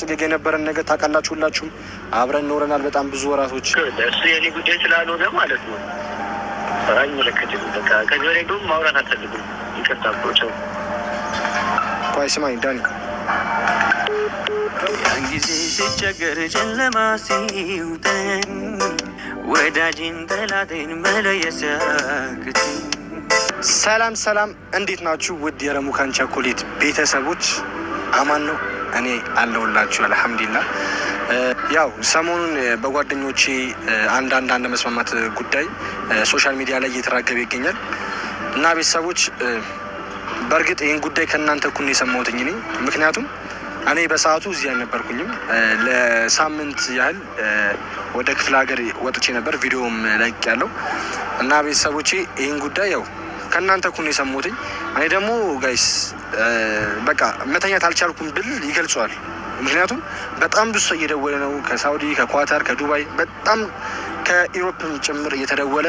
ጽጌ የነበረን ነገር ታውቃላችሁ ሁላችሁም አብረን ኖረናል በጣም ብዙ ወራቶች። እሱ የኔ ጉዳይ ስላልሆነ ማለት ነው አይመለከትም። በቃ ከዚህ ወዲያ እንደውም ማውራት አልፈልግም። ይቅርታ ብቻው ቆይ ስማኝ ዳኒ ጊዜ ሲቸገር ጨለማ ሲውጠን ወዳጅን ጠላቴን መለየት ሲያቅተኝ። ሰላም ሰላም፣ እንዴት ናችሁ ውድ የረሙካን ቸኮሌት ቤተሰቦች? አማን ነው እኔ አለሁላችሁ አልሐምዱሊላህ። ያው ሰሞኑን በጓደኞቼ አንድ መስማማት ጉዳይ ሶሻል ሚዲያ ላይ እየተራገበ ይገኛል እና ቤተሰቦች በእርግጥ ይህን ጉዳይ ከእናንተ እኩል ነው የሰማሁት እኔ። ምክንያቱም እኔ በሰዓቱ እዚህ አልነበርኩኝም። ለሳምንት ያህል ወደ ክፍለ ሀገር ወጥቼ ነበር፣ ቪዲዮም ለቅ ያለው እና ቤተሰቦቼ ይህን ጉዳይ ያው ከእናንተ እኩል ነው የሰማሁት። እኔ ደግሞ ጋይስ በቃ መተኛት አልቻልኩም ብል ይገልጸዋል። ምክንያቱም በጣም ብዙ ሰው እየደወለ ነው፣ ከሳውዲ፣ ከኳታር፣ ከዱባይ በጣም ከኢሮፕም ጭምር እየተደወለ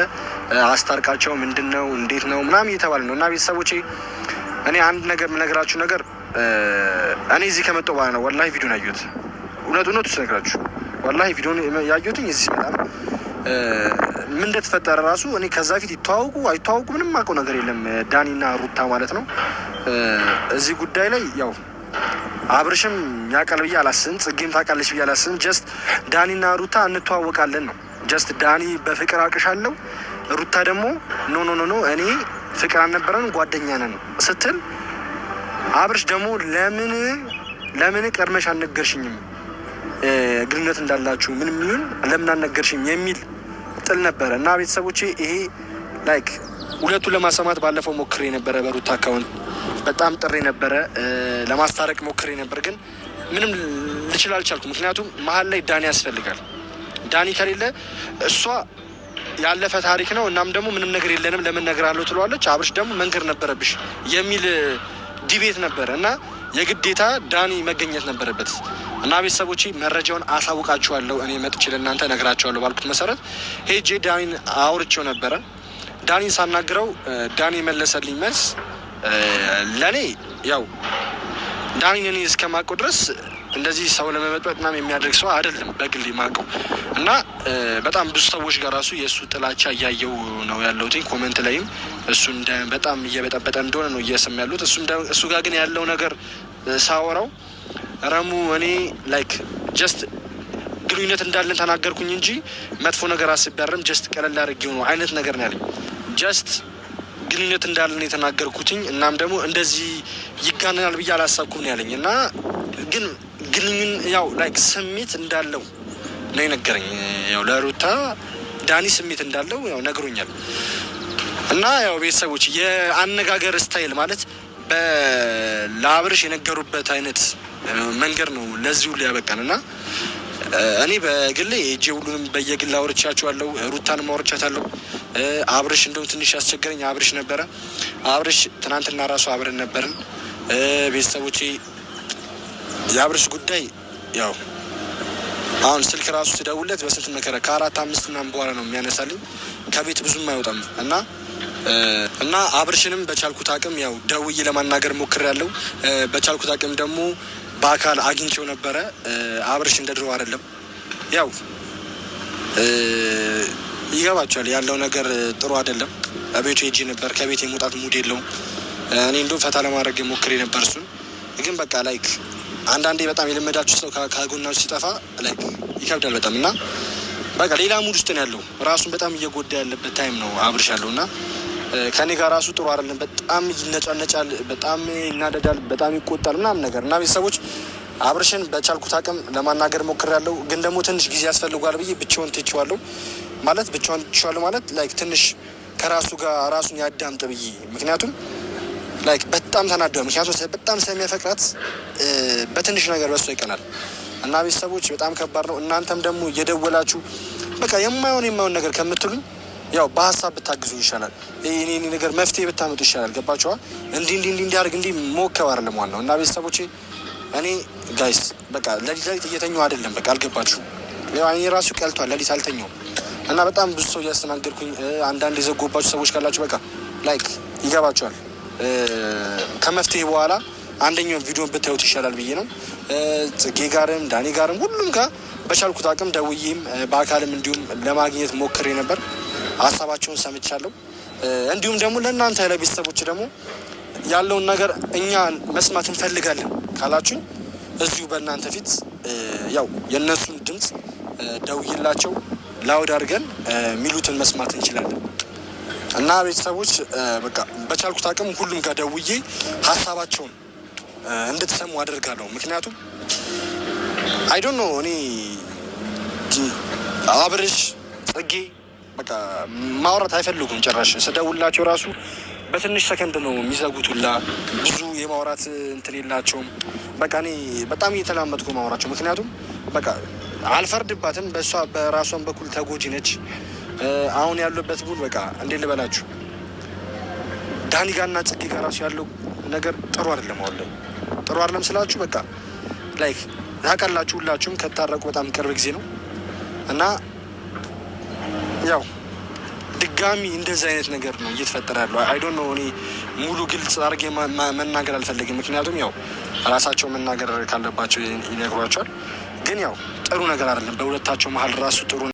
አስታርቃቸው ምንድን ነው እንዴት ነው ምናምን እየተባለ ነው። እና ቤተሰቦቼ እኔ አንድ ነገር የምነግራችሁ ነገር እኔ እዚህ ከመጣሁ በኋላ ነው ወላሂ ቪዲዮን ያየሁት። እውነቱ ስነግራችሁ ወላሂ ቪዲዮን ያየሁትኝ እዚህ ሲመጣ ነው። ምን እንደተፈጠረ ራሱ እኔ ከዛ ፊት ይተዋወቁ አይተዋወቁ ምንም አውቀው ነገር የለም። ዳኒና ሩታ ማለት ነው። እዚህ ጉዳይ ላይ ያው አብርሽም ያውቃል ብዬ አላስብም፣ ጽጌም ታውቃለች ብዬ አላስብም። ጀስት ዳኒና ሩታ እንተዋወቃለን ነው። ጀስት ዳኒ በፍቅር አውቅሻለሁ፣ ሩታ ደግሞ ኖ እኔ ፍቅር አልነበረን ጓደኛ ነን ስትል፣ አብርሽ ደግሞ ለምን ቀድመሽ አልነገርሽኝም ግንኙነት እንዳላችሁ ምንም ይሁን ለምን አልነገርሽም የሚል ጥል ነበረ። እና ቤተሰቦቼ ይሄ ላይክ ሁለቱን ለማሰማት ባለፈው ሞክሬ ነበረ፣ በሩታ አካውንት በጣም ጥሬ ነበረ፣ ለማስታረቅ ሞክሬ ነበር፣ ግን ምንም ልችል አልቻልኩም። ምክንያቱም መሀል ላይ ዳኒ ያስፈልጋል። ዳኒ ከሌለ እሷ ያለፈ ታሪክ ነው፣ እናም ደግሞ ምንም ነገር የለንም ለምን ነገር አለው ትለዋለች። አብርሽ ደግሞ መንገር ነበረብሽ የሚል ዲቤት ነበረ እና የግዴታ ዳኒ መገኘት ነበረበት። እና ቤተሰቦቼ መረጃውን አሳውቃችኋለሁ። እኔ መጥቼ ለእናንተ ነግራችኋለሁ ባልኩት መሰረት ሄጄ ዳኒን አውርቼው ነበረ። ዳኒን ሳናግረው ዳኒ መለሰልኝ መልስ ለእኔ ያው ዳኒን እኔ እስከማውቀው ድረስ እንደዚህ ሰው ለመመጥበጥ ምናምን የሚያደርግ ሰው አይደለም በግሌ ማውቀው። እና በጣም ብዙ ሰዎች ጋር ራሱ የእሱ ጥላቻ እያየው ነው ያለሁት። ኮመንት ላይም እሱ በጣም እየበጠበጠ እንደሆነ ነው እየሰማ ያሉት። እሱ ጋር ግን ያለው ነገር ሳወራው ረሙ እኔ ላይክ ጀስት ግንኙነት እንዳለን ተናገርኩኝ እንጂ መጥፎ ነገር አስቤያለሁ። ጀስት ቀለል አድርጌው ነው አይነት ነገር ነው ያለኝ። ጀስት ግንኙነት እንዳለን የተናገርኩትኝ እናም ደግሞ እንደዚህ ይጋነናል ብዬ አላሳብኩም ነው ያለኝ። እና ግን ግንኙን ያው ላይክ ስሜት እንዳለው ነው የነገረኝ። ያው ለሩታ ዳኒ ስሜት እንዳለው ያው ነግሮኛል። እና ያው ቤተሰቦች የአነጋገር ስታይል ማለት ለአብርሽ የነገሩበት አይነት መንገድ ነው ለዚህ ሁሉ ያበቃን። እና እኔ በግሌ እጄ ሁሉንም በየግል አውርቻቸዋለሁ፣ ሩታንም አውርቻታለሁ። አብርሽ እንደውም ትንሽ ያስቸገረኝ አብርሽ ነበረ። አብርሽ ትናንትና ራሱ አብረን ነበርን። ቤተሰቦቼ የአብርሽ ጉዳይ ያው አሁን ስልክ ራሱ ስደውለት በስንት መከራ ከ4-5 ምናምን በኋላ ነው የሚያነሳልኝ። ከቤት ብዙም አይወጣም እና አብርሽንም በቻልኩት አቅም ያው ደውዬ ለማናገር ሞክሬያለሁ። በቻልኩት አቅም ደግሞ በአካል አግኝቼው ነበረ። አብርሽ እንደ ድሮ አይደለም። ያው ይገባቸዋል ያለው ነገር ጥሩ አይደለም። ቤቱ ሄጄ ነበር። ከቤት የመውጣት ሙድ የለውም። እኔ እንደውም ፈታ ለማድረግ ሞክሬ ነበር እሱን። ግን በቃ ላይክ አንዳንዴ በጣም የለመዳችሁ ሰው ከጎናችሁ ሲጠፋ ላይክ ይከብዳል በጣም። እና በቃ ሌላ ሙድ ውስጥ ነው ያለው። ራሱን በጣም እየጎዳ ያለበት ታይም ነው አብርሽ ያለው። እና ከኔ ጋር ራሱ ጥሩ አይደለም። በጣም ይነጫነጫል፣ በጣም ይናደዳል፣ በጣም ይቆጣል ምናምን ነገር። እና ቤተሰቦች አብርሽን በቻልኩት አቅም ለማናገር ሞክሬያለሁ። ግን ደግሞ ትንሽ ጊዜ ያስፈልጓል ብዬ ብቻውን ትቼዋለሁ ማለት ላይክ ትንሽ ከራሱ ጋር ራሱን ያዳምጥ ብዬ። ምክንያቱም ላይክ በጣም ተናደው፣ ምክንያቱም በጣም ስለሚያፈቅራት በትንሽ ነገር በሱ ይቀናል። እና ቤተሰቦች በጣም ከባድ ነው። እናንተም ደግሞ እየደወላችሁ በቃ የማይሆን ነገር ከምትሉኝ ያው በሀሳብ ብታግዙ ይሻላል። እኔ ነገር መፍትሄ ብታመጡ ይሻላል። ገባችኋ? እንዲያርግ ሞከብ አይደለም ዋናው። እና ቤተሰቦቼ እኔ ጋይስ በቃ ለሊት እየተኛው አይደለም። በቃ አልገባችሁ? እኔ ራሱ ቀልቷል፣ ለሊት አልተኛውም። እና በጣም ብዙ ሰው እያስተናገድኩኝ፣ አንዳንድ የዘጎባችሁ ሰዎች ካላችሁ በቃ ላይክ ይገባችኋል። ከመፍትሄ በኋላ አንደኛውን ቪዲዮን ብታዩት ይሻላል ብዬ ነው። ጽጌ ጋርም ዳኒ ጋርም ሁሉም ጋር በቻልኩት አቅም ደውዬም በአካልም እንዲሁም ለማግኘት ሞክሬ ነበር። ሀሳባቸውን ሰምቻለሁ። እንዲሁም ደግሞ ለእናንተ ለቤተሰቦች ደግሞ ያለውን ነገር እኛ መስማት እንፈልጋለን ካላችሁኝ እዚሁ በእናንተ ፊት ያው የእነሱን ድምፅ ደውዬላቸው ላውድ አድርገን ሚሉትን መስማት እንችላለን። እና ቤተሰቦች በቃ በቻልኩት አቅም ሁሉም ጋር ደውዬ ሀሳባቸውን እንድትሰሙ አደርጋለሁ። ምክንያቱም አይ ዶንት ኖ እኔ አብርሽ ጽጌ በቃ ማውራት አይፈልጉም ጭራሽ። ስደውላቸው ራሱ በትንሽ ሰከንድ ነው የሚዘጉት ሁላ። ብዙ የማውራት እንትን የላቸውም። በቃ እኔ በጣም እየተላመጥኩ ማውራቸው። ምክንያቱም በቃ አልፈርድባትም። በእሷ በራሷን በኩል ተጎጂ ነች። አሁን ያሉበት ቡል በቃ እንዴት ልበላችሁ፣ ዳኒ ጋርና ጽጌ ጋር ራሱ ያለው ነገር ጥሩ አይደለም። አሁን ላይ ጥሩ አይደለም ስላችሁ በቃ ላይክ ታውቃላችሁ፣ ሁላችሁም ከታረቁ በጣም ቅርብ ጊዜ ነው እና ያው ድጋሚ እንደዚህ አይነት ነገር ነው እየተፈጠረ ያለው። አይ ዶንት ኖ እኔ ሙሉ ግልጽ አድርጌ መናገር አልፈልግም። ምክንያቱም ያው ራሳቸው መናገር ካለባቸው ይነግሯቸዋል። ግን ያው ጥሩ ነገር አይደለም በሁለታቸው መሀል ራሱ ጥሩ